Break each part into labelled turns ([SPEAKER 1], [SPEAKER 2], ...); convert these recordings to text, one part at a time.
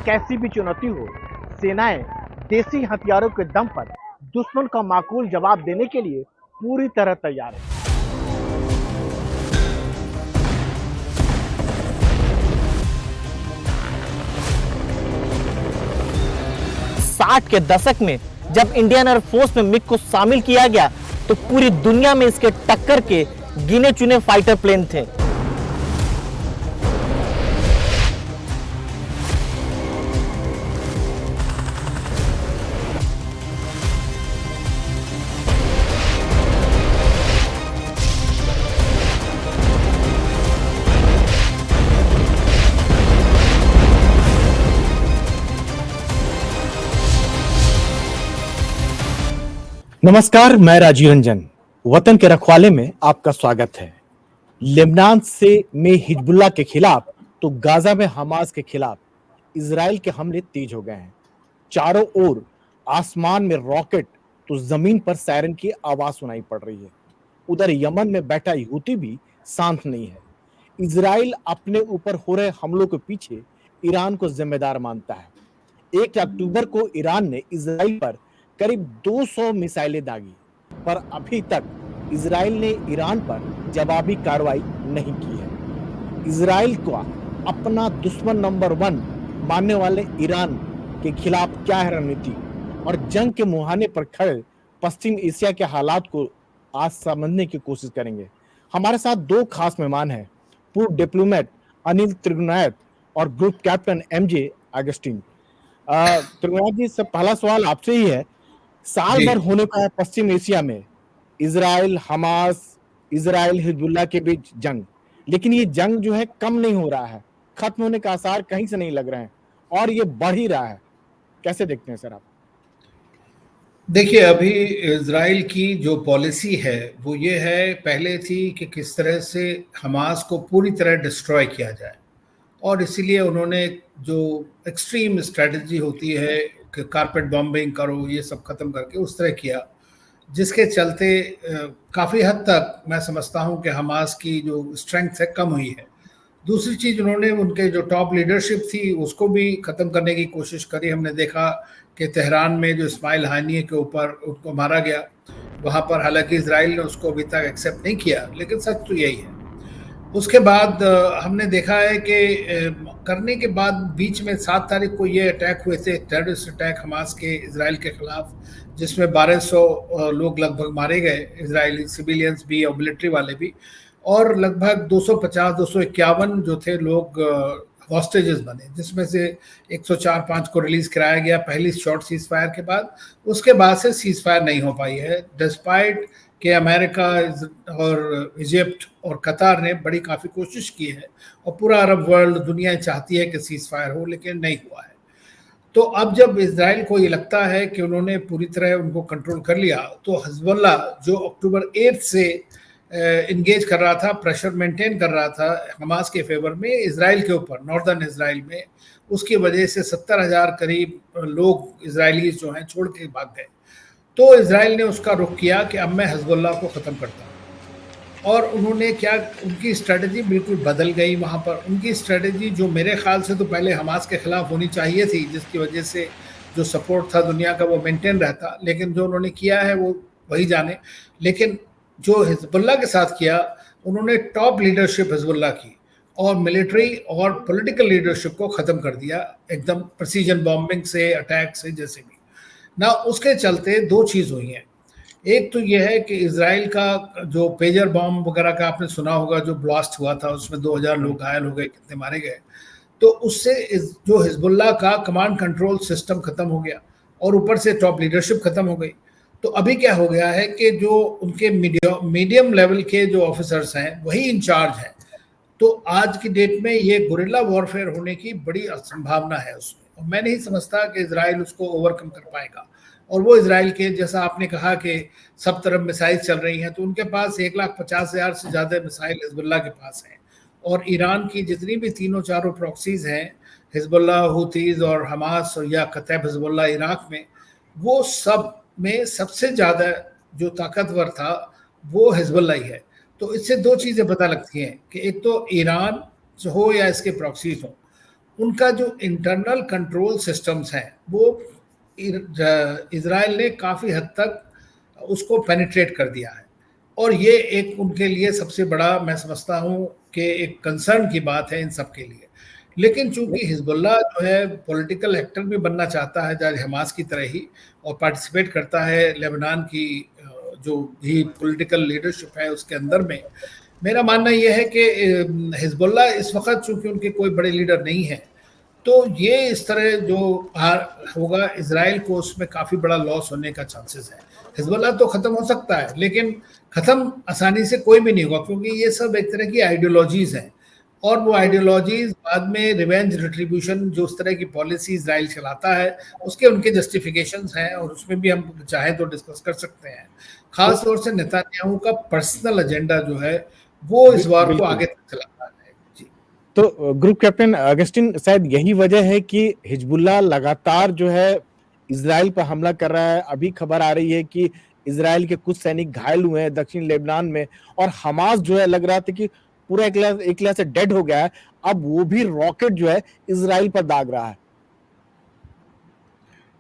[SPEAKER 1] कैसी भी चुनौती हो, सेनाएं देसी हथियारों के दम पर दुश्मन का माकूल जवाब देने के लिए पूरी तरह तैयार है। 60 के दशक में जब इंडियन एयरफोर्स में मिग को शामिल किया गया तो पूरी दुनिया में इसके टक्कर के गिने चुने फाइटर प्लेन थे। नमस्कार, मैं राजीव रंजन। वतन के रखवाले में आपका स्वागत है। लेबनान से में हिजबुल्लाह के खिलाफ तो गाजा में हमास के खिलाफ इजराइल के हमले तेज हो गए हैं। चारों ओर आसमान में रॉकेट तो जमीन पर सायरन की आवाज सुनाई पड़ रही है। उधर यमन में बैठा यूती भी शांत नहीं है। इजराइल अपने ऊपर हो रहे हमलों के पीछे ईरान को जिम्मेदार मानता है। 1 अक्टूबर को ईरान ने इजराइल पर करीब 200 मिसाइलें दागी, पर अभी तक इजराइल ने ईरान पर जवाबी कार्रवाई नहीं की है। इजराइल को अपना दुश्मन नंबर 1 मानने वाले ईरान के खिलाफ क्या है रणनीति और जंग के मुहाने पर खड़े पश्चिम एशिया के हालात को आज समझने की कोशिश करेंगे। हमारे साथ 2 खास मेहमान हैं, पूर्व डिप्लोमेट अनिल त्रिगुनायत और group captain M J Augustine. Trigunayat ji, सब पहला सवाल आपसे ही है। साल भर होने का है पश्चिम एशिया में इजराइल हमास, इजराइल हिजबुल्लाह के बीच जंग, लेकिन ये जंग जो है कम नहीं हो रहा है, खत्म होने का आसार कहीं से नहीं लग रहे हैं और ये बढ़ ही रहा है। कैसे देखते हैं सर आप?
[SPEAKER 2] देखिए, अभी इजराइल की जो पॉलिसी है वो ये है, पहले थी कि किस तरह से हमास को पूरी तरह डिस्ट्रॉय किया जाए, और इसीलिए उन्होंने जो एक्सट्रीम स्ट्रेटजी होती है कि कारपेट बॉम्बिंग करो, ये सब खत्म करके उस तरह किया, जिसके चलते काफ़ी हद तक मैं समझता हूँ कि हमास की जो स्ट्रेंथ है कम हुई है। दूसरी चीज़, उन्होंने उनके जो टॉप लीडरशिप थी उसको भी ख़त्म करने की कोशिश करी। हमने देखा कि तेहरान में जो इस्माइल हानिये के ऊपर उनको मारा गया, वहाँ पर हालांकि इजराइल ने उसको अभी तक एक्सेप्ट नहीं किया, लेकिन सच तो यही है। उसके बाद हमने देखा है कि करने के बाद बीच में 7 तारीख को ये अटैक हुए थे, टेररिस्ट अटैक हमास के इजराइल के खिलाफ, जिसमें 1200 लोग लगभग मारे गए, इजरायली सिविलियंस भी और मिलिट्री वाले भी, और लगभग 251 जो थे लोग हॉस्टेजेस बने, जिसमें से 104-5 को रिलीज कराया गया पहली शॉर्ट सीज फायर के बाद। उसके बाद से सीज फायर नहीं हो पाई है, डिस्पाइट कि अमेरिका और इजिप्ट और कतार ने बड़ी काफ़ी कोशिश की है और पूरा अरब वर्ल्ड दुनिया चाहती है कि सीज फायर हो, लेकिन नहीं हुआ है। तो अब जब इजराइल को ये लगता है कि उन्होंने पूरी तरह उनको कंट्रोल कर लिया, तो हिजबुल्लाह जो अक्टूबर 8 से इंगेज कर रहा था, प्रेशर मेंटेन कर रहा था हमास के फेवर में इजराइल के ऊपर, नॉर्दर्न इजराइल में, उसकी वजह से 70,000 करीब लोग इजरायली जो हैं छोड़ के भाग गए। तो इजराइल ने उसका रुख किया कि अब मैं हिजबुल्लाह को ख़त्म करता हूँ, और उन्होंने क्या, उनकी स्ट्रेटजी बिल्कुल बदल गई। वहाँ पर उनकी स्ट्रेटजी जो मेरे ख्याल से तो पहले हमास के ख़िलाफ़ होनी चाहिए थी, जिसकी वजह से जो सपोर्ट था दुनिया का वो मेंटेन रहता, लेकिन जो उन्होंने किया है वो वही जाने। लेकिन जो हिजबुल्लाह के साथ किया, उन्होंने टॉप लीडरशिप हिजबुल्लाह की और मिलिट्री और पॉलिटिकल लीडरशिप को ख़त्म कर दिया, एकदम प्रिसीजन बॉम्बिंग से, अटैक से, जैसे भी ना। उसके चलते 2 चीज़ हुई हैं। एक तो यह है कि इजराइल का जो पेजर बॉम्ब वगैरह का आपने सुना होगा, जो ब्लास्ट हुआ था, उसमें 2000 लोग घायल हो गए, कितने मारे गए। तो उससे जो हिजबुल्लाह का कमांड कंट्रोल सिस्टम खत्म हो गया और ऊपर से टॉप लीडरशिप खत्म हो गई। तो अभी क्या हो गया है कि जो उनके मीडियम लेवल के जो ऑफिसर्स हैं वही इंचार्ज हैं। तो आज की डेट में ये गुरिल्ला वॉरफेयर होने की बड़ी संभावना है उसमें, और मैं नहीं समझता कि इजराइल उसको ओवरकम कर पाएगा। और वो इजराइल के, जैसा आपने कहा कि सब तरफ मिसाइल चल रही हैं, तो उनके पास 1,50,000 से ज़्यादा मिसाइल हिजबुल्लाह के पास हैं, और ईरान की जितनी भी 3-4 प्रॉक्सीज हैं, हिजबुल्लाह, हुतीज और हमास या कतैब हिजबुल्लाह इराक में, वो सब में सबसे ज़्यादा जो ताकतवर था वो हिजबुल्लाह ही है। तो इससे 2 चीज़ें पता लगती हैं कि एक तो ईरान हो या इसके प्रॉक्सीज हो, उनका जो इंटरनल कंट्रोल सिस्टम्स हैं वो इजराइल ने काफ़ी हद तक उसको पेनिट्रेट कर दिया है। और ये एक उनके लिए सबसे बड़ा, मैं समझता हूँ कि एक कंसर्न की बात है इन सब के लिए। लेकिन चूंकि हिजबुल्लाह जो है पॉलिटिकल एक्टर भी बनना चाहता है जैसे हमास की तरह ही, और पार्टिसिपेट करता है लेबनान की जो भी पॉलिटिकल लीडरशिप है उसके अंदर में, मेरा मानना यह है कि हिजबुल्लाह इस वक्त चूंकि उनके कोई बड़े लीडर नहीं है, तो ये इस तरह जो होगा इजराइल को उसमें काफ़ी बड़ा लॉस होने का चांसेस है। हिजबुल्लाह तो ख़त्म हो सकता है लेकिन ख़त्म आसानी से कोई भी नहीं होगा, क्योंकि ये सब एक तरह की आइडियोलॉजीज़ हैं, और वो आइडियोलॉजीज बाद में रिवेंज रिट्रीब्यूशन जो उस तरह की पॉलिसी इजराइल चलाता है उसके उनके जस्टिफिकेशंस हैं, और उसमें भी हम चाहें तो डिस्कस कर सकते हैं। खास तौर से नेतन्याहू का पर्सनल एजेंडा जो है वो इस बार को आगे तक चलाता है। जी।
[SPEAKER 1] तो ग्रुप कैप्टन अगस्टिन, शायद यही वजह है कि हिजबुल्लाह लगातार जो है इजराइल पर हमला कर रहा है। अभी खबर आ रही है कि इजराइल के कुछ सैनिक घायल हुए हैं दक्षिण लेबनान में, और हमास जो है लग रहा था कि पूरा एक तरह से डेड हो गया है, अब वो भी रॉकेट जो है इजराइल पर दाग रहा है।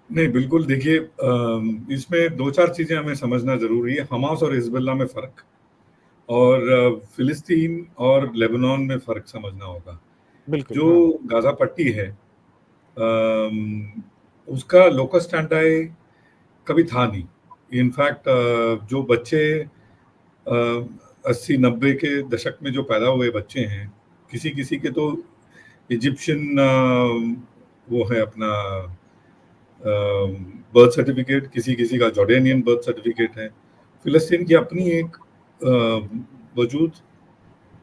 [SPEAKER 3] नहीं, बिल्कुल। देखिए, इसमें दो चार चीजें हमें समझना जरूरी है। हमास और हिजबुल्लाह में फर्क, और फिलिस्तीन और लेबनान में फर्क समझना होगा।
[SPEAKER 1] बिल्कुल।
[SPEAKER 3] जो गाजा पट्टी है उसका लोकस स्टैंडर्ड कभी था नहीं। इनफैक्ट जो बच्चे 80-90 के दशक में जो पैदा हुए बच्चे हैं, किसी किसी के तो इजिप्शियन वो है अपना बर्थ सर्टिफिकेट, किसी किसी का जॉर्डेनियन बर्थ सर्टिफिकेट है। फिलिस्तीन की अपनी एक वजूद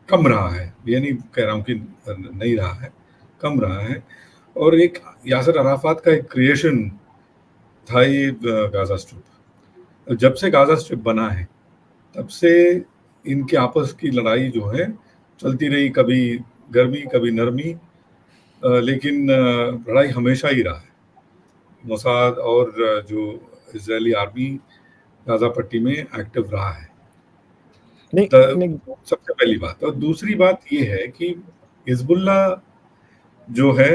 [SPEAKER 3] कम रहा है, ये नहीं कह रहा हूँ कि नहीं रहा है, कम रहा है। और एक यासर अराफात का एक क्रिएशन था ये गाजा स्ट्रिप। जब से गाजा स्ट्रिप बना है तब से इनके आपस की लड़ाई जो है चलती रही, कभी गर्मी कभी नरमी, लेकिन लड़ाई हमेशा ही रहा है। मोसाद और जो इजरायली आर्मी गाजा पट्टी में एक्टिव रहा है।
[SPEAKER 1] नहीं,
[SPEAKER 3] सबसे पहली बात। और दूसरी बात ये है कि हिजबुल्लाह जो है,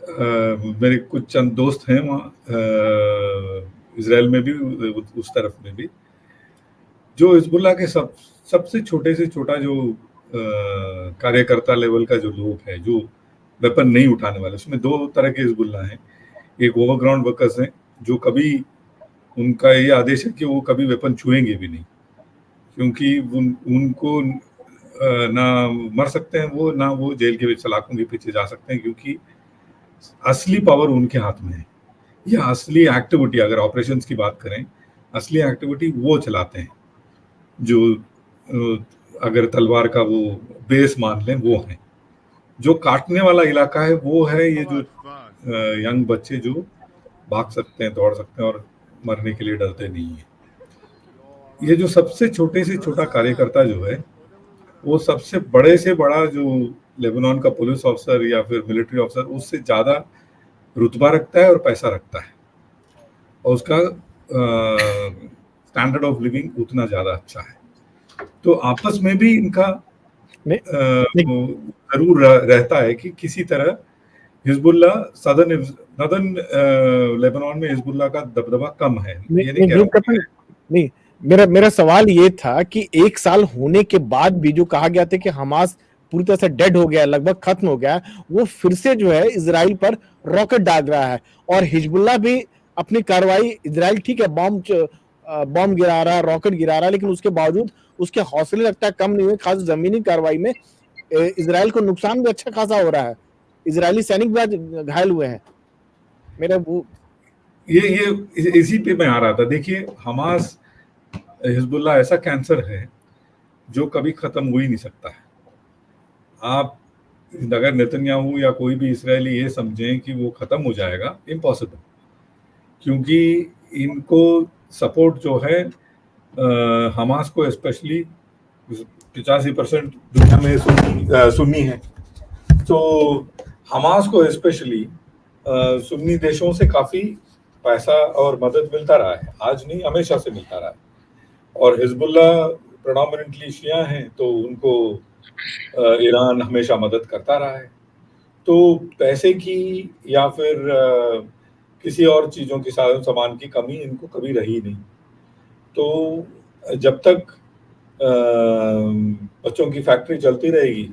[SPEAKER 3] मेरे कुछ चंद दोस्त हैं वहाँ इजराइल में भी, उस तरफ में भी, जो हिजबुल्लाह के सबसे छोटे से छोटा जो कार्यकर्ता लेवल का जो लोग है जो वेपन नहीं उठाने वाले, उसमें दो तरह के हिजबुल्लाह हैं। एक ओवरग्राउंड वर्कर्स हैं जो कभी, उनका ये आदेश है कि वो कभी वेपन छुएंगे भी नहीं, क्योंकि उनको ना मर सकते हैं वो, ना वो जेल के सलाखों के पीछे जा सकते हैं, क्योंकि असली पावर उनके हाथ में है। या असली एक्टिविटी, अगर ऑपरेशंस की बात करें, असली एक्टिविटी वो चलाते हैं, जो अगर तलवार का वो बेस मान लें वो है। जो काटने वाला इलाका है वो है ये जो यंग बच्चे जो भाग सकते हैं, दौड़ सकते हैं और मरने के लिए डरते नहीं है। ये जो सबसे छोटे से छोटा कार्यकर्ता जो है, वो सबसे बड़े से बड़ा जो लेबनान का पुलिस ऑफिसर या फिर मिलिट्री ऑफिसर, उससे ज़्यादा रुतबा रखता है और पैसा रखता है, और उसका स्टैंडर्ड ऑफ लिविंग उतना ज़्यादा अच्छा है। तो आपस में भी इनका जरूर रहता है कि किसी तरह हिजबुल्लाह सदर्न लेबनान में हिजबुल्लाह का दबदबा कम है। ये नहीं कह रहा हूं।
[SPEAKER 1] नहीं, मेरा सवाल ये था कि एक साल होने के बाद भी जो कहा गया था कि हमास पूरी तरह से डेड हो गया, लगभग खत्म हो गया, वो फिर से जो है इजराइल पर रॉकेट डाल रहा है, और हिजबुल्लाह भी अपनी कार्रवाई, इजराइल ठीक है बॉम्ब गिरा रहा है, रॉकेट गिरा रहा है, लेकिन उसके बावजूद उसके हौसले लगता है कम नहीं हुए। खास जमीनी कार्रवाई में इजराइल को नुकसान भी अच्छा खासा हो रहा है, इजरायली सैनिक भी घायल हुए हैं। मेरा वो
[SPEAKER 3] ये इसी पे मैं आ रहा था। देखिए, हमास हिजबुल्लाह ऐसा कैंसर है जो कभी खत्म हो ही नहीं सकता है। आप अगर नेतन्याहू या कोई भी इजरायली ये समझें कि वो खत्म हो जाएगा, इम्पॉसिबल। क्योंकि इनको सपोर्ट जो है हमास को, स्पेशली 85% दुनिया में सुन्नी है, तो हमास को स्पेशली सुन्नी देशों से काफ़ी पैसा और मदद मिलता रहा है। आज नहीं, हमेशा से मिलता रहा है। और हिजबुल्लाह प्रेडोमिनेंटली शिया हैं, तो उनको ईरान हमेशा मदद करता रहा है। तो पैसे की या फिर किसी और चीज़ों की, साधन सामान की कमी इनको कभी रही नहीं। तो जब तक बच्चों की फैक्ट्री चलती रहेगी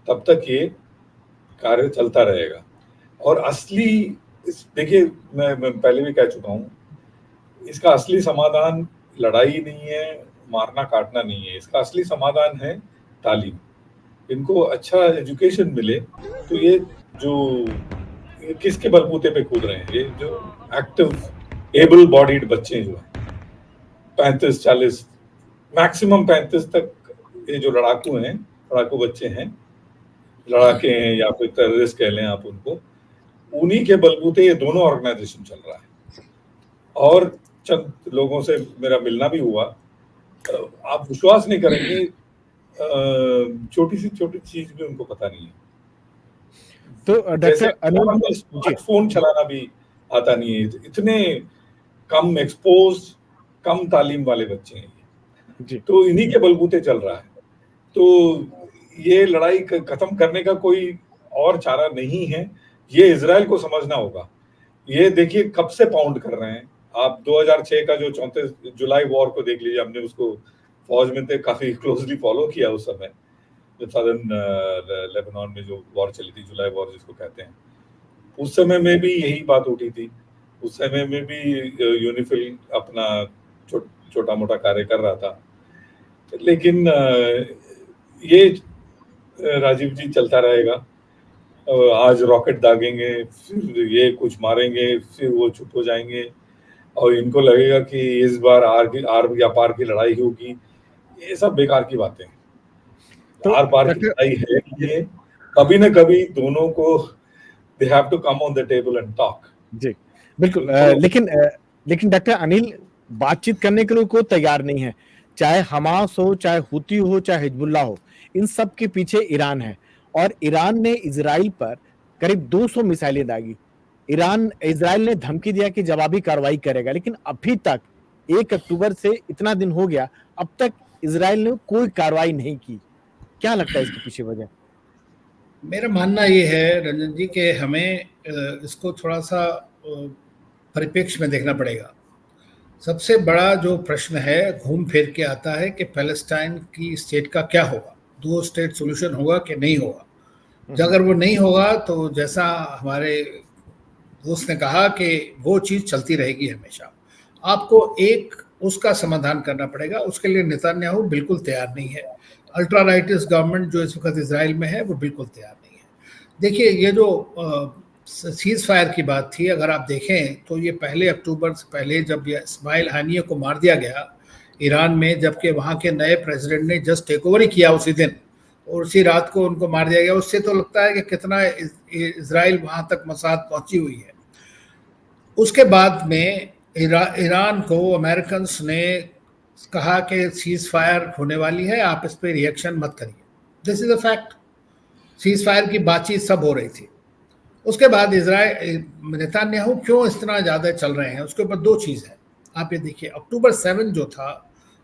[SPEAKER 3] तब तक ये कार्य चलता रहेगा। और असली देखिए, मैं पहले भी कह चुका हूँ, इसका असली समाधान लड़ाई नहीं है, मारना काटना नहीं है। इसका असली समाधान है तालीम। इनको अच्छा एजुकेशन मिले तो ये किसके बलबूते पे कूद रहे हैं, ये जो एक्टिव एबल बॉडीड बच्चे जो हैं 35-40 मैक्सिमम 35 तक, ये जो लड़ाकू बच्चे हैं, लड़ाके हैं या फिर टेररिस्ट कह लें आप उनको, उन्हीं के बलबूते ये दोनों ऑर्गेनाइजेशन चल रहा है। और चंद लोगों से मेरा मिलना भी हुआ, आप विश्वास नहीं करेंगे, छोटी चीज भी उनको पता नहीं है।
[SPEAKER 1] तो डॉक्टर अनिल,
[SPEAKER 3] स्मार्टफोन चलाना भी आता नहीं है। इतने कम एक्सपोज, कम तालीम वाले बच्चे हैं जी। तो इन्हीं के बलबूते चल रहा है। तो ये लड़ाई खत्म करने का कोई और चारा नहीं है, ये इजराइल को समझना होगा। ये देखिए कब से पाउंड कर रहे हैं आप, 2006 का जो 34 जुलाई वॉर को देख लीजिए, हमने उसको फौज में थे, काफी क्लोजली फॉलो किया उस समय, जो सदर्न लेबनान में जो वॉर चली थी, जुलाई वॉर जिसको कहते हैं, उस समय में भी यही बात उठी थी। उस समय में भी यूनिफिल अपना छोटा मोटा कार्य कर रहा था। लेकिन ये राजीव जी चलता रहेगा। आज रॉकेट दागेंगे, फिर ये कुछ मारेंगे, फिर वो चुप हो जाएंगे और इनको लगेगा कि इस बार आर या पार की लड़ाई होगी। ये सब बेकार की बातें हैं। तो आर पार की लड़ाई है, ये कभी न कभी दोनों को they have to come on the table and talk.
[SPEAKER 1] जी बिल्कुल। लेकिन डॉक्टर अनिल, बातचीत करने के लिए कोई तैयार नहीं है, चाहे हमास हो, चाहे हुती हो, चाहे हिजबुल्लाह हो, इन सब के पीछे ईरान है। और ईरान ने इजराइल पर करीब 200 मिसाइलें दागी। इजराइल ने धमकी दिया कि जवाबी कार्रवाई करेगा, लेकिन अभी तक 1 अक्टूबर से इतना दिन हो गया, अब तक इजराइल ने कोई कार्रवाई नहीं की। क्या लगता है इसके पीछे वजह?
[SPEAKER 2] मेरा मानना ये है रंजन जी कि हमें इसको थोड़ा सा परिप्रेक्ष्य में देखना पड़ेगा। सबसे बड़ा जो प्रश्न है घूम फिर के आता है कि पैलेस्टाइन की स्टेट का क्या होगा, 2 स्टेट सॉल्यूशन होगा कि नहीं होगा। अगर वो नहीं होगा तो जैसा हमारे दोस्त ने कहा कि वो चीज़ चलती रहेगी हमेशा। आपको एक उसका समाधान करना पड़ेगा। उसके लिए नेतन्याहू बिल्कुल तैयार नहीं है। अल्ट्रा राइटिस्ट गवर्नमेंट जो इस वक्त इजराइल में है वो बिल्कुल तैयार नहीं है। देखिए, ये जो सीज फायर की बात थी, अगर आप देखें तो ये 1 अक्टूबर से पहले जब ये इस्माइल हानिया को मार दिया गया ईरान में, जबकि वहाँ के नए प्रेसिडेंट ने जस्ट टेक ओवर ही किया उसी दिन, और उसी रात को उनको मार दिया गया। उससे तो लगता है कि कितना इजराइल वहाँ तक मसाद पहुँची हुई है। उसके बाद में ईरान को अमेरिकन ने कहा कि सीज फायर होने वाली है, आप इस पर रिएक्शन मत करिए। This is a fact. Cease fire की बातचीत सब हो रही थी। उसके बाद इजराइल नेतन्याहू क्यों इतना ज़्यादा चल रहे हैं, उसके ऊपर 2 चीज़ है। आप ये देखिए, अक्टूबर 7 जो था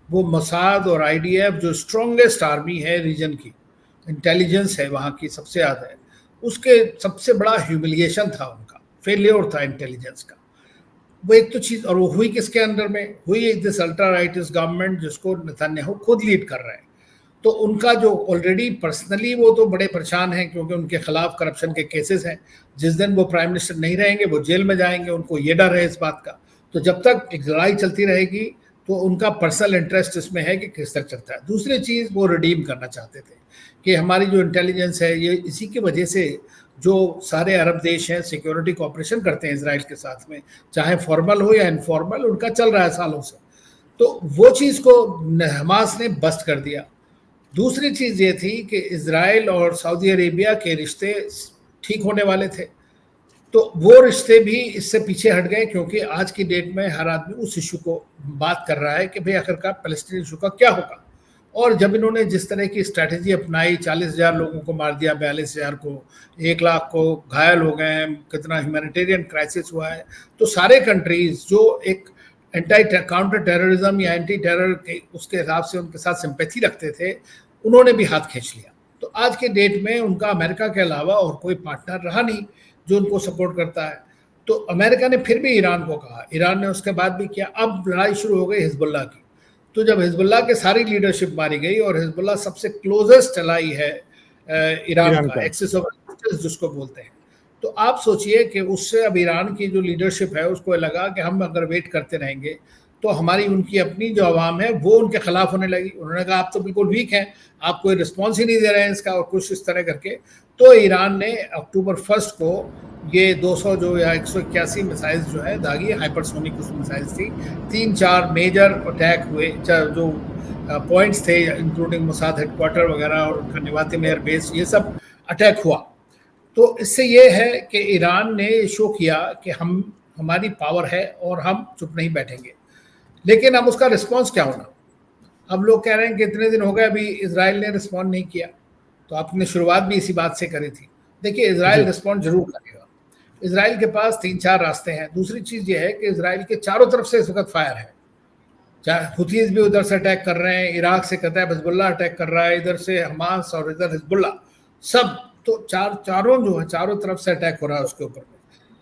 [SPEAKER 2] वो मोसाद और आईडीएफ जो स्ट्रॉन्गेस्ट आर्मी है रीजन की, इंटेलिजेंस है वहाँ की सबसे ज़्यादा है, उसके सबसे बड़ा ह्यूमिलिएशन था, उनका फेलियर था इंटेलिजेंस का। वो एक तो चीज़, और वो हुई किसके अंडर में हुई? दिस अल्ट्रा राइटिस्ट गवर्नमेंट जिसको नेतन्याहू खुद लीड कर रहे हैं। तो उनका जो ऑलरेडी पर्सनली वो तो बड़े परेशान हैं क्योंकि उनके खिलाफ करप्शन के केसेस हैं। जिस दिन वो प्राइम मिनिस्टर नहीं रहेंगे वो जेल में जाएंगे, उनको ये डर है इस बात का। तो जब तक एक लड़ाई चलती रहेगी तो उनका पर्सनल इंटरेस्ट इसमें है कि किस तक चलता है। दूसरी चीज़, वो रिडीम करना चाहते थे कि हमारी जो इंटेलिजेंस है, ये इसी की वजह से जो सारे अरब देश हैं सिक्योरिटी कोऑपरेशन करते हैं इसराइल के साथ में, चाहे फॉर्मल हो या इनफॉर्मल, उनका चल रहा है सालों से। तो वो चीज़ को हमास ने बस्ट कर दिया। दूसरी चीज़ ये थी कि इजराइल और सऊदी अरेबिया के रिश्ते ठीक होने वाले थे, तो वो रिश्ते भी इससे पीछे हट गए क्योंकि आज की डेट में हर आदमी उस इशू को बात कर रहा है कि भाई आखिरकार पैलेस्टीन इशू का क्या होगा। और जब इन्होंने जिस तरह की स्ट्रैटेजी अपनाई, 40,000 लोगों को मार दिया, 42,000 को, 1 लाख को घायल हो गए हैं, कितना ह्यूमैनिटेरियन क्राइसिस हुआ है, तो सारे कंट्रीज जो एक काउंटर टेररिज्म या एंटी टेरर के उसके हिसाब से उनके साथ सिंपैथी रखते थे, उन्होंने भी हाथ खींच लिया। तो आज के डेट में उनका अमेरिका के अलावा और कोई पार्टनर रहा नहीं जो उनको सपोर्ट करता है। तो अमेरिका ने फिर भी ईरान को कहा, ईरान ने उसके बाद भी किया। अब लड़ाई शुरू हो गई हिजबुल्लाह की। तो जब हिजबुल्लाह के सारी लीडरशिप मारी गई और हिजबुल्लाह सबसे क्लोजेस्ट एलाई है ईरान का, एक्सिस ऑफ रेजिस्टेंस जिसको बोलते हैं, तो आप सोचिए कि उससे अब ईरान की जो लीडरशिप है उसको लगा कि हम अगर वेट करते रहेंगे तो हमारी उनकी अपनी जो आवाम है वो उनके खिलाफ होने लगी। उन्होंने कहा आप तो बिल्कुल वीक हैं, आप कोई रिस्पॉन्स ही नहीं दे रहे हैं इसका, और कुछ इस तरह करके। तो ईरान ने अक्टूबर 1 को ये 200 जो या 181 मिसाइल्स जो है दागी हाइपरसोनिक मिसाइल्स थी, 3-4 मेजर अटैक हुए जो पॉइंट्स थे इंक्लूडिंग मोसाद हेडक्वार्टर वगैरह और उनका निवातिम एयर बेस, ये सब अटैक हुआ। तो इससे ये है कि ईरान ने शो किया कि हमारी पावर है और हम चुप नहीं बैठेंगे। लेकिन अब उसका रिस्पांस क्या होना? अब लोग कह रहे हैं कि इतने दिन हो गए अभी इजराइल ने रिस्पॉन्ड नहीं किया। तो आपने शुरुआत भी इसी बात से करी थी। देखिए, इजराइल रिस्पॉन्ड जरूर करेगा। इजराइल के पास 3-4 रास्ते हैं। दूसरी चीज ये है कि इजराइल के चारों तरफ से इस वक्त फायर है। चाहे हुतीज भी उधर से अटैक कर रहे हैं, इराक से कहता है हिजबुल्लाह अटैक कर रहा है, इधर से हमास और इधर हिजबुल्लाह, सब तो चारों जो है चारों तरफ से अटैक हो रहा है उसके ऊपर।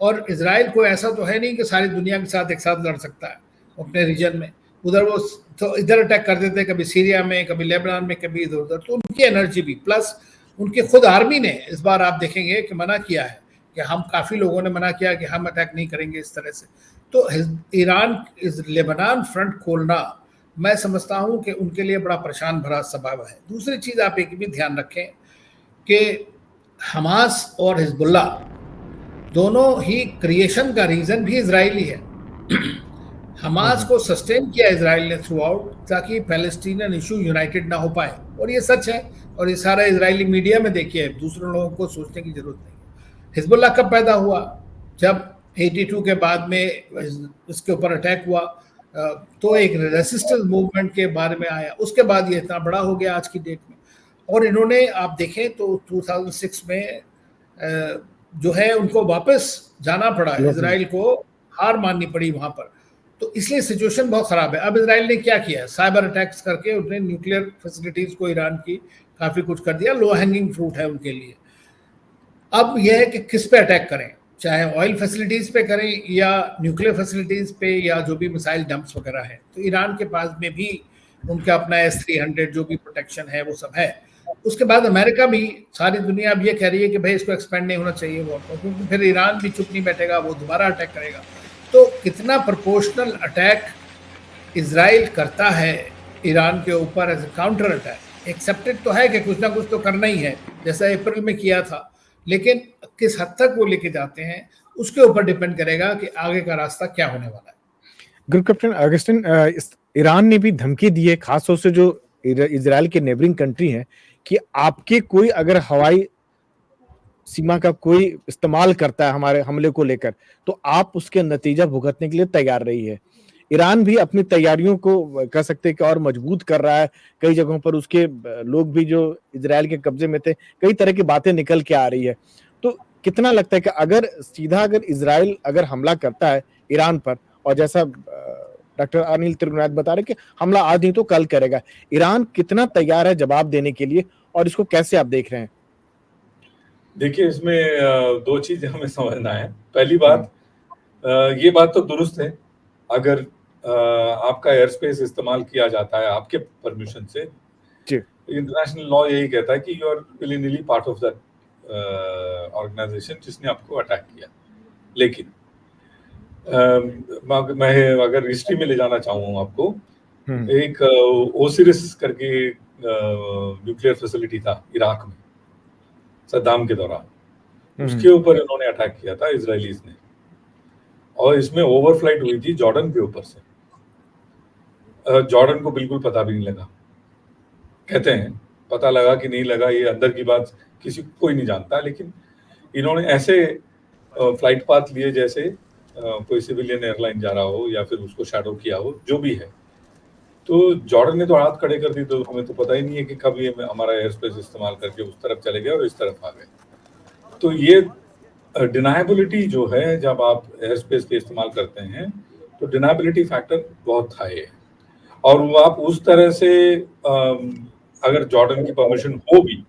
[SPEAKER 2] और इजराइल को ऐसा तो है नहीं कि सारी दुनिया के साथ एक साथ लड़ सकता है अपने रीजन में। उधर वो तो इधर अटैक कर देते हैं, कभी सीरिया में, कभी लेबनान में, कभी इधर उधर। तो उनकी एनर्जी भी, प्लस उनकी खुद आर्मी ने इस बार आप देखेंगे कि मना किया है कि हम, काफ़ी लोगों ने मना किया कि हम अटैक नहीं करेंगे इस तरह से। तो ईरान लेबनान फ्रंट खोलना मैं समझता हूं कि उनके लिए बड़ा परेशान भरा स्वभाव है। दूसरी चीज़ आप एक भी ध्यान रखें कि हमास और हिजबुल्लाह दोनों ही क्रिएशन का रीज़न भी इजरायली है। हमास को सस्टेन किया इजराइल ने थ्रू आउट, ताकि पैलेस्टीनियन इशू यूनाइटेड ना हो पाए, और ये सच है। और ये सारा इजरायली मीडिया में देखिए, दूसरे लोगों को सोचने की जरूरत नहीं। हिजबुल्लाह कब पैदा हुआ? जब 82 के बाद में इसके ऊपर अटैक हुआ तो एक रेसिस्टेंस मूवमेंट के बारे में आया, उसके बाद ये इतना बड़ा हो गया आज की डेट में। और इन्होंने आप देखें तो 2006 में जो है उनको वापस जाना पड़ा, इजराइल को हार माननी पड़ी वहां पर। तो इसलिए सिचुएशन बहुत खराब है। अब इजराइल ने क्या किया? साइबर अटैक्स करके उसने न्यूक्लियर फैसिलिटीज को ईरान की काफी कुछ कर दिया। लो हैंगिंग फ्रूट है उनके लिए। अब यह है कि किस पे अटैक करें, चाहे ऑयल फैसिलिटीज पे करें या न्यूक्लियर फैसिलिटीज पे या जो भी मिसाइल डंप्स वगैरह है। तो ईरान के पास में भी उनका अपना S-300 जो भी प्रोटेक्शन है वो सब है। उसके बाद अमेरिका भी, सारी दुनिया अब ये कह रही है कि भाई इसको एक्सपेंड नहीं होना चाहिए वो, क्योंकि फिर ईरान भी चुप नहीं बैठेगा, वो दोबारा अटैक करेगा। तो कितना प्रोपोर्शनल अटैक इजराइल करता है ईरान के ऊपर as a counter attack, accepted तो है कि कुछ ना कुछ तो करना ही है, जैसा अप्रैल में किया था। लेकिन किस हद तक वो लेके जाते हैं उसके ऊपर डिपेंड करेगा कि आगे का रास्ता क्या होने वाला है।
[SPEAKER 1] ग्रुप कैप्टन अगस्टिन, ईरान ने भी धमकी दी है, खासतौर से जो इजराइल के नेबरिंग कंट्री हैं, कि आपके कोई अगर हवाई सीमा का कोई इस्तेमाल करता है हमारे हमले को लेकर, तो आप उसके नतीजा भुगतने के लिए तैयार रही है। ईरान भी अपनी तैयारियों को कह सकते हैं कि और मजबूत कर रहा है। कई जगहों पर उसके लोग भी जो इजराइल के कब्जे में थे, कई तरह की बातें निकल के आ रही है। तो कितना लगता है कि अगर इजराइल अगर हमला करता है ईरान पर, और जैसा डॉक्टर अनिल त्रिगुनाथ बता रहे कि हमला आज नहीं तो कल करेगा, ईरान कितना तैयार है जवाब देने के लिए, और इसको कैसे आप देख रहे हैं?
[SPEAKER 3] देखिए, इसमें दो चीजें हमें समझना है। पहली बात, ये बात तो दुरुस्त है, अगर आपका एयर स्पेस इस्तेमाल किया जाता है आपके परमिशन से, इंटरनेशनल लॉ यही कहता है कि you are willingly part of that organisation जिसने आपको अटैक किया। लेकिन मैं अगर हिस्ट्री में ले जाना चाहूँ आपको, एक ओसिरिस करके न्यूक्लियर फैसिलिटी था इराक में सद्दाम के दौरान, उसके ऊपर इन्होंने अटैक किया था इजरायलीज ने, और इसमें ओवरफ्लाइट हुई थी जॉर्डन के ऊपर से। जॉर्डन को बिल्कुल पता भी नहीं लगा, कहते हैं पता लगा कि नहीं लगा, ये अंदर की बात किसी कोई नहीं जानता, लेकिन इन्होंने ऐसे फ्लाइट पाथ लिए जैसे कोई सिविलियन एयरलाइन जा रहा हो या फिर उसको शैडो किया हो, जो भी है। तो जॉर्डन ने तो हाथ खड़े कर दी, तो हमें तो पता ही नहीं है कि कब ये हमारा एयर स्पेस इस्तेमाल करके उस तरफ चले गए और इस तरफ आ गए। तो ये डिनायबिलिटी जो है, जब आप एयर स्पेस के इस्तेमाल करते हैं तो डिनायबिलिटी फैक्टर बहुत हाई है, और वो आप उस तरह से अगर जॉर्डन की परमिशन हो भी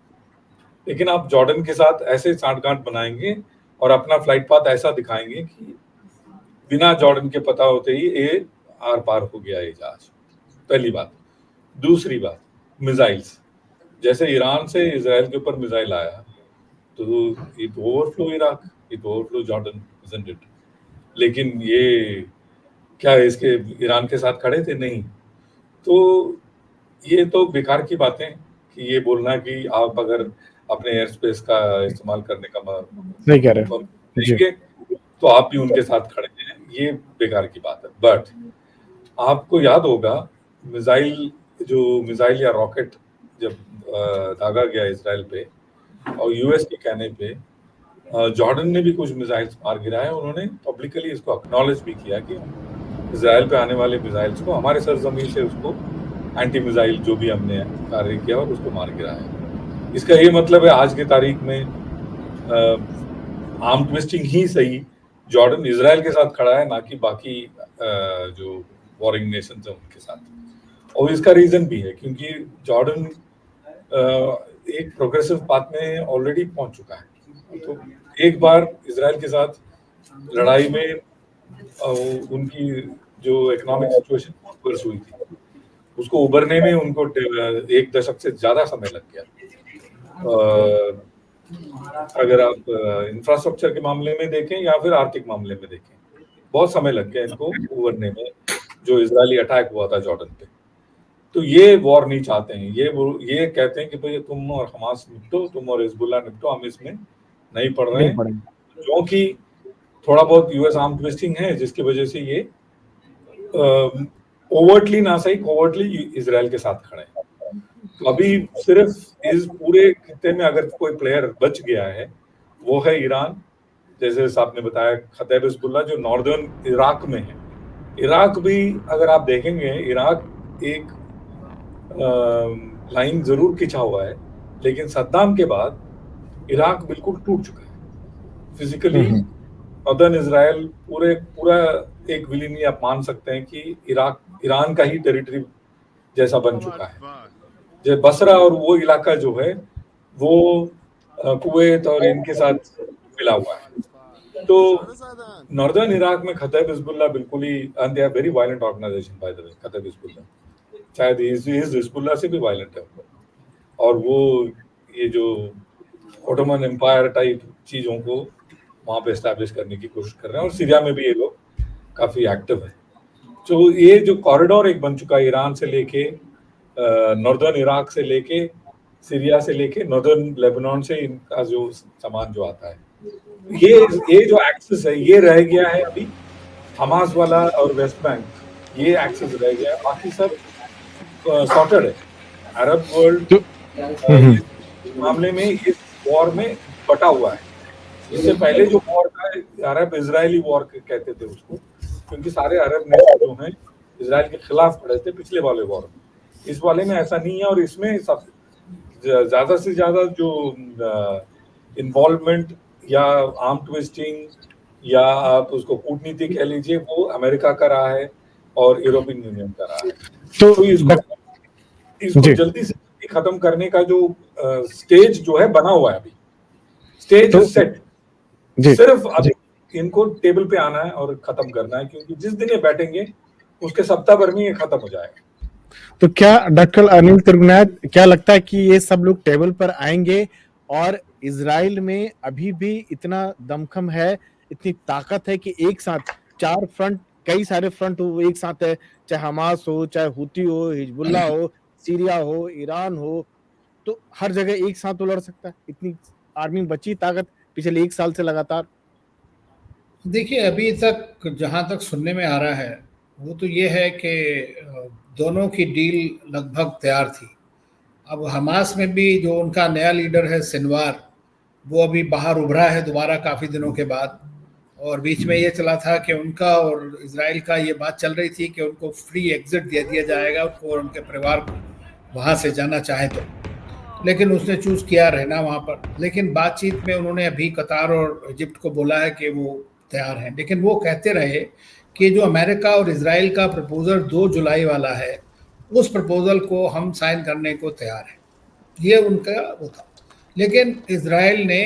[SPEAKER 3] लेकिन आप जॉर्डन के साथ ऐसे सांठगांठ बनाएंगे और अपना फ्लाइट पाथ ऐसा दिखाएंगे कि बिना जॉर्डन के पता होते ही ये आर पार हो गया ये जहाज। पहली बात। दूसरी बात, मिसाइल्स, जैसे ईरान से इजराइल के ऊपर मिसाइल आया तो it overflow Iraq, it overflow Jordan, isn't it? लेकिन ये क्या इसके ईरान के साथ खड़े थे? नहीं। तो ये तो बेकार की बातें कि ये बोलना कि आप अगर अपने एयर स्पेस का इस्तेमाल करने का
[SPEAKER 1] सही कह रहे हैं जी।
[SPEAKER 3] देंगे तो आप भी उनके साथ खड़े हैं, ये बेकार की बात है। बट आपको याद होगा मिसाइल या रॉकेट जब दागा गया इसराइल पे और यूएस के कहने पे जॉर्डन ने भी कुछ मिसाइल्स मार गिराए, उन्होंने पब्लिकली इसको एक्नॉलेज भी किया कि इसराइल पे आने वाले मिसाइल्स को हमारे सरजमीन से उसको एंटी मिसाइल जो भी हमने कार्य किया और उसको मार गिराया। इसका ये मतलब है आज की तारीख में आर्म ट्विस्टिंग ही सही, जॉर्डन इसराइल के साथ खड़ा है, ना कि बाकी जो वॉरिंग नेशंस हैं उनके साथ। और इसका रीजन भी है क्योंकि जॉर्डन एक प्रोग्रेसिव पाथ में ऑलरेडी पहुंच चुका है। तो एक बार इसराइल के साथ लड़ाई में उनकी जो इकोनॉमिक सिचुएशन वर्स हुई थी, उसको उभरने में उनको 1 दशक से ज्यादा समय लग गया। अगर आप इंफ्रास्ट्रक्चर के मामले में देखें या फिर आर्थिक मामले में देखें, बहुत समय लग गया इनको उभरने में, जो इजरायली अटैक हुआ था जॉर्डन पे। तो ये वॉर नहीं चाहते हैं, ये कहते हैं कि भाई तुम और हमास निपटो, तुम और हिजबुल्लाह निपटो, हम इसमें नहीं पड़ रहे हैं, क्योंकि थोड़ा बहुत यूएस आर्म ट्विस्टिंग है जिसकी वजह से ये ओवर्टली ना सही कोवर्टली इजराइल के साथ खड़े हैं। तो अभी सिर्फ इस पूरे खित्ते में अगर कोई प्लेयर बच गया है वो है ईरान, जैसे साहब ने बताया, खतैब हिजबुल्लाह जो नॉर्दर्न इराक में है। इराक भी अगर आप देखेंगे, इराक एक लाइन जरूर खिंचा हुआ है, लेकिन सद्दाम के बाद इराक बिल्कुल टूट चुका है फिजिकली। नॉर्दर्न इजराइल पूरा एक विलीनी आप मान सकते हैं कि ईरान का ही टेरिटरी जैसा बन चुका है। जो बसरा और वो इलाका जो है वो कुवैत और इनके साथ मिला हुआ है। तो नॉर्दर्न इराक में खतैब हिजबुल्लाह बिल्कुल ही, and they are very violent organization by the way, Kataib Hezbollah शायद हिजबुल्लाह से भी वायलेंट है। और वो ये जो ओटोमन एम्पायर टाइप चीजों को वहां पे एस्टैब्लिश करने की कोशिश कर रहे हैं, और सीरिया में भी ये लोग काफी एक्टिव है। तो ये जो कॉरिडोर एक बन चुका है ईरान से लेके नॉर्दर्न इराक से लेके सीरिया से लेके नॉर्दर्न लेबनान से इनका जो सामान जो आता है, ये जो एक्सेस है ये रह गया है अभी हमास वाला और वेस्ट बैंक, ये एक्सेस रह गया है, बाकी सब सॉर्टेड है। अरब वर्ल्ड मामले में इस वॉर में बटा हुआ है। इससे पहले जो वॉर था अरब इजरायली वॉर कहते थे उसको, क्योंकि सारे अरब नेशन जो हैं इजराइल के खिलाफ खड़े थे पिछले वाले वॉर में। इस वाले में ऐसा नहीं है, और इसमें सब ज्यादा से ज्यादा जो इन्वॉल्वमेंट या आर्म ट्विस्टिंग या आप उसको कूटनीति कह लीजिए, वो अमेरिका का रहा है और यूरोपियन यूनियन का रहा है। तो इसको जल्दी से खत्म करने का जो स्टेज जो है बना हुआ है, अभी स्टेज सेट, सिर्फ अभी इनको टेबल पे आना है और खत्म करना है, क्योंकि जिस दिन ये बैठेंगे उसके सप्ताह भर में ये खत्म हो जाएगा।
[SPEAKER 1] तो क्या डॉक्टर अनिल तिरुनाथ, क्या लगता है कि ये सब लोग टेबल पर आएंगे और इजराइल में अभी भी इतना दमखम है, इतनी ताकत है कि एक साथ 4 फ्रंट, कई सारे फ्रंट हो एक साथ है, चाहे हमास हो, चाहे हुती हो, हिजबुल्लाह हो, सीरिया हो, ईरान हो, तो हर जगह एक साथ तो लड़ सकता है? इतनी आर्मी बची ताकत पिछले 1 साल से लगातार।
[SPEAKER 2] देखिए अभी तक जहां तक सुनने में आ रहा है वो तो ये है कि दोनों की डील लगभग तैयार थी। अब हमास में भी जो उनका नया लीडर है सिनवार, वो अभी बाहर उभरा है दोबारा काफ़ी दिनों के बाद, और बीच में ये चला था कि उनका और इजराइल का ये बात चल रही थी कि उनको फ्री एग्जिट दे दिया जाएगा उनको और उनके परिवार को वहाँ से जाना चाहे तो, लेकिन उसने चूज़ किया रहना वहाँ पर। लेकिन बातचीत में उन्होंने अभी कतार और इजिप्ट को बोला है कि वो तैयार हैं, लेकिन वो कहते रहे कि जो अमेरिका और इजराइल का प्रपोजल 2 जुलाई वाला है, उस प्रपोजल को हम साइन करने को तैयार हैं, ये उनका वो था। लेकिन इजराइल ने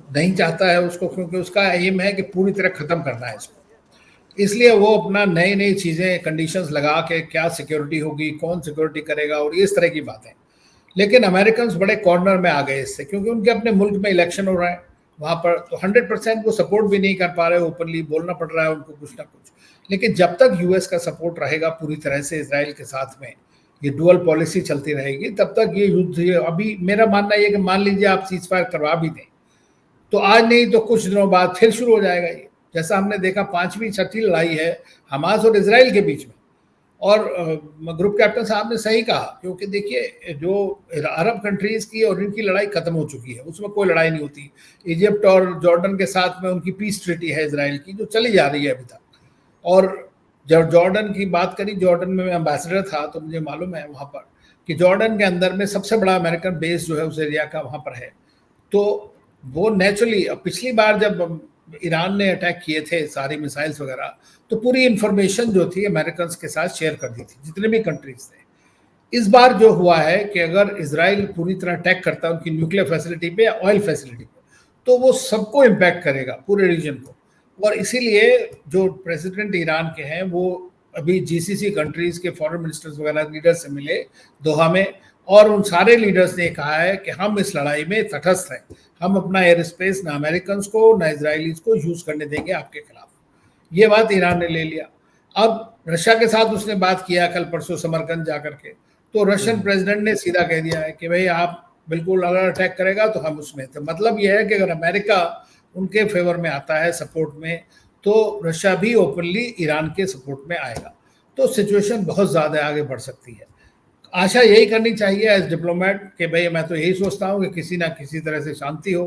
[SPEAKER 2] नहीं चाहता है उसको, क्योंकि उसका एम है कि पूरी तरह ख़त्म करना है इसको। इसलिए वो अपना नई नई चीज़ें कंडीशंस लगा के क्या सिक्योरिटी होगी, कौन सिक्योरिटी करेगा और इस तरह की बातें। लेकिन अमेरिकन बड़े कॉर्नर में आ गए इससे, क्योंकि उनके अपने मुल्क में इलेक्शन हो रहा है वहाँ पर, तो 100% वो सपोर्ट भी नहीं कर पा रहे, ओपनली बोलना पड़ रहा है उनको कुछ ना कुछ। लेकिन जब तक यूएस का सपोर्ट रहेगा पूरी तरह से इसराइल के साथ में, ये डुअल पॉलिसी चलती रहेगी, तब तक ये युद्ध, ये अभी मेरा मानना ये कि मान लीजिए आप सीज फायर करवा भी दें, तो आज नहीं तो कुछ दिनों बाद फिर शुरू हो जाएगा ये। जैसा हमने देखा 5वीं 6ठी लड़ाई है हमास और इसराइल के बीच में। और ग्रुप कैप्टन साहब ने सही कहा, क्योंकि देखिए जो अरब कंट्रीज की और इनकी लड़ाई खत्म हो चुकी है, उसमें कोई लड़ाई नहीं होती। इजिप्ट और जॉर्डन के साथ में उनकी पीस ट्रीटी है इसराइल की, जो चली जा रही है अभी तक। और जब जॉर्डन की बात करी, जॉर्डन में मैं एम्बेसडर था तो मुझे मालूम है वहाँ पर कि जॉर्डन के अंदर में सबसे बड़ा अमेरिकन बेस जो है उस एरिया का वहाँ पर है। तो वो नेचुरली, पिछली बार जब ईरान ने अटैक किए थे सारी मिसाइल्स वगैरह, तो पूरी इंफॉर्मेशन जो थी अमेरिकन के साथ शेयर कर दी थी जितने भी कंट्रीज थे। इस बार जो हुआ है कि अगर इसराइल पूरी तरह अटैक करता है उनकी न्यूक्लियर फैसिलिटी पे या ऑयल फैसिलिटी पे, तो वो सबको इम्पैक्ट करेगा, पूरे रीजन को। और इसीलिए जो प्रेसिडेंट ईरान के हैं वो अभी जीसीसी कंट्रीज के फॉरेन मिनिस्टर्स वगैरह लीडर से मिले दोहा में, और उन सारे लीडर्स ने कहा है कि हम इस लड़ाई में तटस्थ हैं, हम अपना एयर स्पेस ना अमेरिकन को ना इसराइलीज को यूज करने देंगे आपके खिलाफ। ये बात ईरान ने ले लिया। अब रशिया के साथ उसने बात किया कल परसों समरकंद जाकर के, तो रशियन प्रेसिडेंट ने सीधा कह दिया है कि भाई आप बिल्कुल अगर अटैक करेगा तो हम उसमें, तो मतलब यह है कि अगर अमेरिका उनके फेवर में आता है सपोर्ट में, तो रशिया भी ओपनली ईरान के सपोर्ट में आएगा। तो सिचुएशन बहुत ज़्यादा आगे बढ़ सकती है। आशा यही करनी चाहिए एज डिप्लोमेट कि भाई मैं तो यही सोचता हूँ कि किसी ना किसी तरह से शांति हो,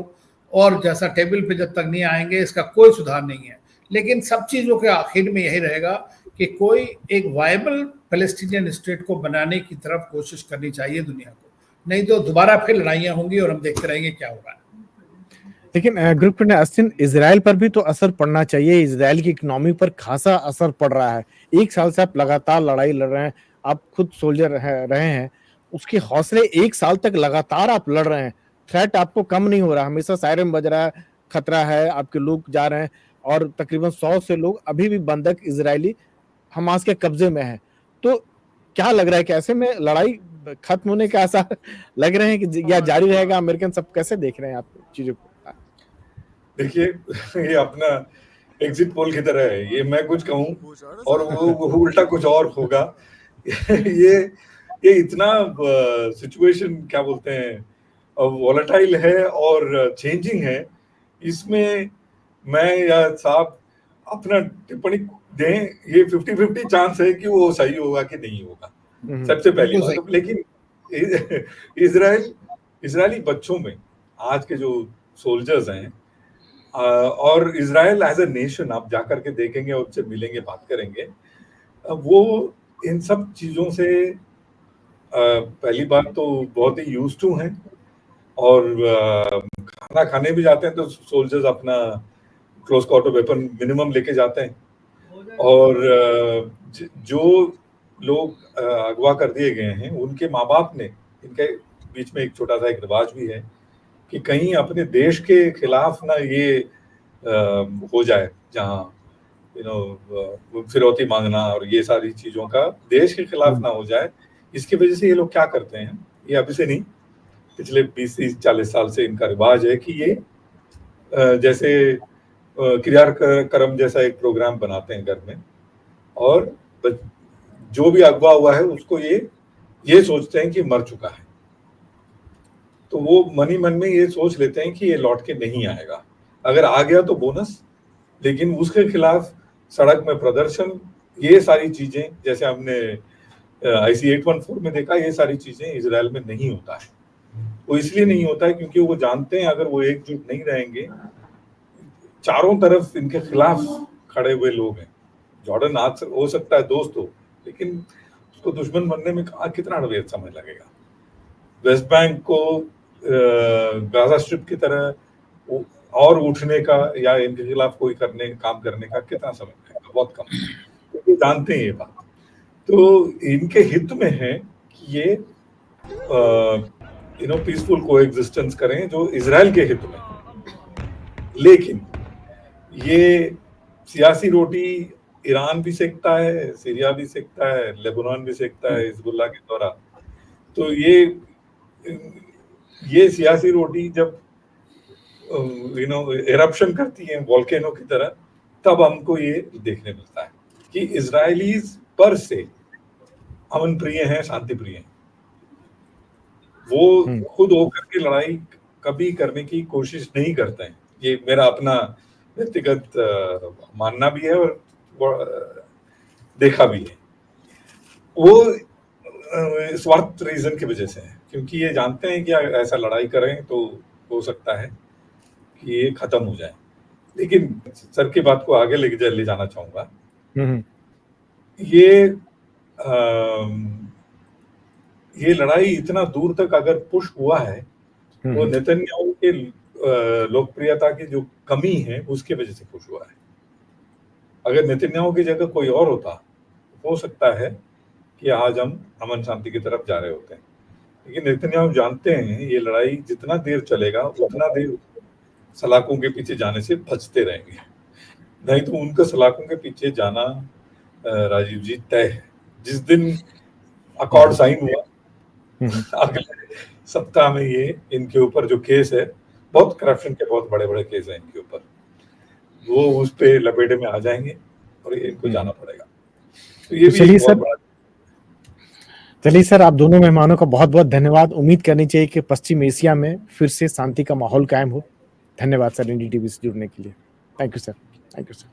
[SPEAKER 2] और जैसा टेबल पे जब तक नहीं आएंगे इसका कोई सुधार नहीं है। लेकिन सब चीज़ों के आखिर में यही रहेगा कि कोई एक वायबल पैलेस्टीनियन स्टेट को बनाने की तरफ कोशिश करनी चाहिए दुनिया को, नहीं तो दोबारा फिर लड़ाइयाँ होंगी और हम देखते रहेंगे क्या होगा।
[SPEAKER 1] लेकिन ग्रुप ने अस्तिन इसराइल पर भी तो असर पड़ना चाहिए। इसराइल की इकोनॉमी पर खासा असर पड़ रहा है। 1 साल से आप लगातार लड़ाई लड़ रहे हैं, आप खुद सोल्जर रहे हैं, उसके हौसले 1 साल तक लगातार आप लड़ रहे हैं, थ्रेट आपको कम नहीं हो रहा, हमेशा सायरन बज रहा है, खतरा है, आपके लोग जा रहे हैं, और तकरीबन 100 से लोग अभी भी बंधक इजरायली हमास के कब्जे में है। तो क्या लग रहा है कि ऐसे में लड़ाई खत्म होने के आसार लग रहे हैं कि या जारी रहेगा? अमेरिकन सब कैसे देख रहे हैं आप चीजों को?
[SPEAKER 3] देखिए, ये अपना एग्जिट पोल की तरह है, ये मैं कुछ कहूँ और वो उल्टा कुछ और होगा। ये इतना सिचुएशन क्या बोलते हैं, वॉलेटाइल है और चेंजिंग है, इसमें मैं या साहब अपना टिप्पणी दें, ये 50-50 चांस है कि वो सही होगा कि नहीं होगा, सबसे पहली बात। लेकिन इजरायली बच्चों में आज के जो सोल्जर्स हैं और इजराइल एज ए नेशन आप जाकर के देखेंगे, उनसे मिलेंगे, बात करेंगे, वो इन सब चीज़ों से पहली बात तो बहुत ही यूज्ड टू हैं, और खाना खाने भी जाते हैं तो सोल्जर्स अपना क्लोज क्वार्टर वेपन मिनिमम लेके जाते हैं। और जो लोग अगवा कर दिए गए हैं उनके माँ बाप ने, इनके बीच में एक छोटा सा एक रिवाज भी है कि कहीं अपने देश के खिलाफ ना ये हो जाए, जहाँ फिरौती मांगना और ये सारी चीज़ों का देश के खिलाफ ना हो जाए। इसकी वजह से ये लोग क्या करते हैं, ये अभी से नहीं, पिछले 20-40 साल से इनका रिवाज है कि ये जैसे क्रियाक्रम जैसा एक प्रोग्राम बनाते हैं घर में, और जो भी अगवा हुआ है उसको ये सोचते हैं कि मर चुका है, तो वो मन ही मन में ये सोच लेते हैं कि ये लौट के नहीं आएगा, अगर आ गया तो बोनस, लेकिन उसके खिलाफ सड़क में प्रदर्शन, ये सारी चीजें जैसे हमने IC 814 में देखा, ये सारी चीजें इजराइल में नहीं होता है। वो इसलिए नहीं होता है क्योंकि वो जानते हैं अगर वो एकजुट नहीं रहेंगे, चारों तरफ इनके खिलाफ खड़े हुए लोग हैं। जॉर्डन आज हो सकता है दोस्त हो, लेकिन उसको दुश्मन बनने में कितना समय लगेगा। वेस्ट बैंक को गाजा स्ट्रिप की तरह और उठने का या इनके खिलाफ कोई काम करने का कितना समय लगेगा? बहुत कम, क्योंकि जानते हैं ये बात। तो इनके हित में है कि ये पीसफुल कोएग्जिस्टेंस करें जो इजराइल के हित में। लेकिन ये सियासी रोटी ईरान भी सेकता है, सीरिया भी सेकता है, लेबनान भी सेकता है हिजबुल्लाह के द्वारा। तो ये सियासी रोटी जब एरप्शन करती है वोल्केनो की तरह, तब हमको ये देखने मिलता है कि इजरायलीज पर से अमन प्रिय हैं, शांति प्रिय हैं। वो खुद होकर के लड़ाई कभी करने की कोशिश नहीं करते हैं। ये मेरा अपना व्यक्तिगत मानना भी है और देखा भी है। वो स्वार्थ रीजन की वजह से है, क्योंकि ये जानते हैं कि ऐसा लड़ाई करें तो हो सकता है कि ये खत्म हो जाए। लेकिन सर की बात को आगे ले जाना चाहूंगा। ये लड़ाई इतना दूर तक अगर पुश हुआ है, वो नेतन्याहू के लोकप्रियता की जो कमी है उसके वजह से पुश हुआ है। अगर नेतन्याहू की जगह कोई और होता, हो सकता है कि आज हम अमन शांति की तरफ जा रहे होते हैं। लेकिन नेतन्याहू जानते हैं ये लड़ाई जितना देर चलेगा उतना देर सलाखों के पीछे जाने से बचते रहेंगे। नहीं तो उनका सलाखों के पीछे जाना राजीव जी तय है। जिस दिन अकॉर्ड साइन हुआ, अगले सप्ताह में ये इनके ऊपर जो केस है, बहुत करप्शन के बहुत बड़े बड़े केस हैं इनके ऊपर, वो उस पे लपेटे में आ जाएंगे और ये इनको जाना पड़ेगा। तो ये भी
[SPEAKER 1] चलिए सर, चलिए सर, आप दोनों मेहमानों का बहुत बहुत धन्यवाद। उम्मीद करनी चाहिए कि पश्चिम एशिया में फिर से शांति का माहौल कायम हो। धन्यवाद सर, एनडीटीवी से जुड़ने के लिए। Thank you sir. Thank you sir.